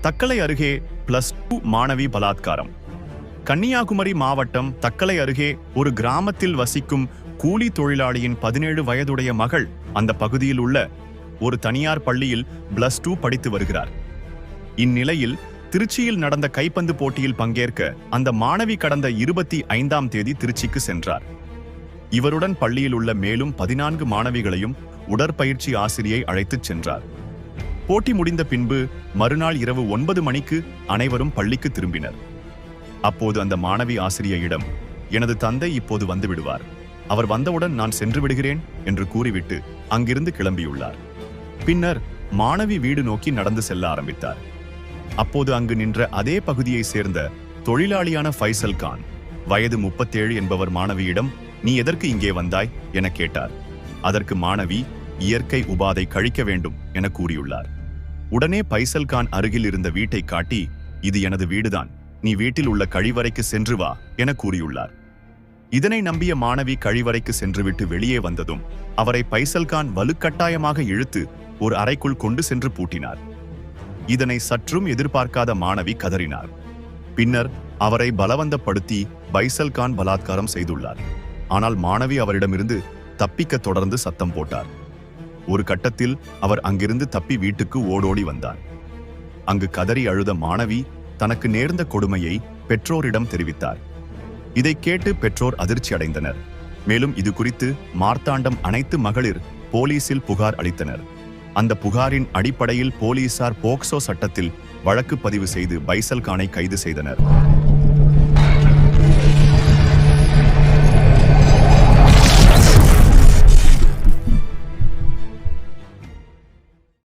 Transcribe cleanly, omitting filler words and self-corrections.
தக்கலை அருகே +2 மாணவி பலாத்காரம். கன்னியாகுமரி மாவட்டம் தக்கலை அருகே ஒரு கிராமத்தில் வசிக்கும் கூலி தொழிலாளியின் 17 வயதுடைய மகள் அந்த பகுதியில் உள்ள ஒரு தனியார் பள்ளியில் +2 படித்து வருகிறார். இந்நிலையில் திருச்சியில் நடந்த கைப்பந்து போட்டியில் பங்கேற்க அந்த மாணவி கடந்த 25ஆம் தேதி திருச்சிக்கு சென்றார். இவருடன் பள்ளியில் உள்ள மேலும் 14 மாணவிகளையும் உடற்பயிற்சி ஆசிரியை அழைத்துச் சென்றார். போட்டி முடிந்த பின்பு மறுநாள் இரவு 9 மணிக்கு அனைவரும் பள்ளிக்கு திரும்பினர். அப்போது அந்த மாணவி ஆசிரியையிடம், எனது தந்தை இப்போது வந்து விடுவார், அவர் வந்தவுடன் நான் சென்று விடுகிறேன் என்று கூறிவிட்டு அங்கிருந்து கிளம்பியுள்ளார். பின்னர் மாணவி வீடு நோக்கி நடந்து செல்ல ஆரம்பித்தார். அப்போது அங்கு நின்ற அதே பகுதியை சேர்ந்த தொழிலாளியான ஃபைசல் கான், வயது 37 என்பவர் மாணவியிடம், நீ எதற்கு இங்கே வந்தாய் என கேட்டார். அதற்கு மாணவி, இயற்கை உபாதை கழிக்க வேண்டும் என கூறியுள்ளார். உடனே ஃபைசல் கான் அருகில் இருந்த வீட்டை காட்டி, இது எனது வீடுதான், நீ வீட்டில் உள்ள கழிவறைக்கு சென்று வா என கூறியுள்ளார். இதனை நம்பிய மாணவி கழிவறைக்கு சென்றுவிட்டு வெளியே வந்ததும் அவரை ஃபைசல் கான் வலுக்கட்டாயமாக இழுத்து ஒரு அறைக்குள் கொண்டு சென்று பூட்டினார். இதனை சற்றும் எதிர்பார்க்காத மாணவி கதறினார். பின்னர் அவரை பலவந்தப்படுத்தி ஃபைசல் கான் பலாத்காரம் செய்துள்ளார். ஆனால் மாணவி அவரிடமிருந்து தப்பிக்க தொடர்ந்து சத்தம் போட்டார். ஒரு கட்டத்தில் அவர் அங்கிருந்து தப்பி வீட்டுக்கு ஓடோடி வந்தார். அங்கு கதறி அழுத மாணவி தனக்கு நேர்ந்த கொடுமையை பெற்றோரிடம் தெரிவித்தார். இதை கேட்டு பெற்றோர் அதிர்ச்சி அடைந்தனர். மேலும் இது குறித்து மார்த்தாண்டம் அனைத்து மகளிர் போலீசில் புகார் அளித்தனர். அந்த புகாரின் அடிப்படையில் போலீசார் போக்சோ சட்டத்தில் வழக்கு பதிவு செய்து ஃபைசல் கானை கைது செய்தனர்.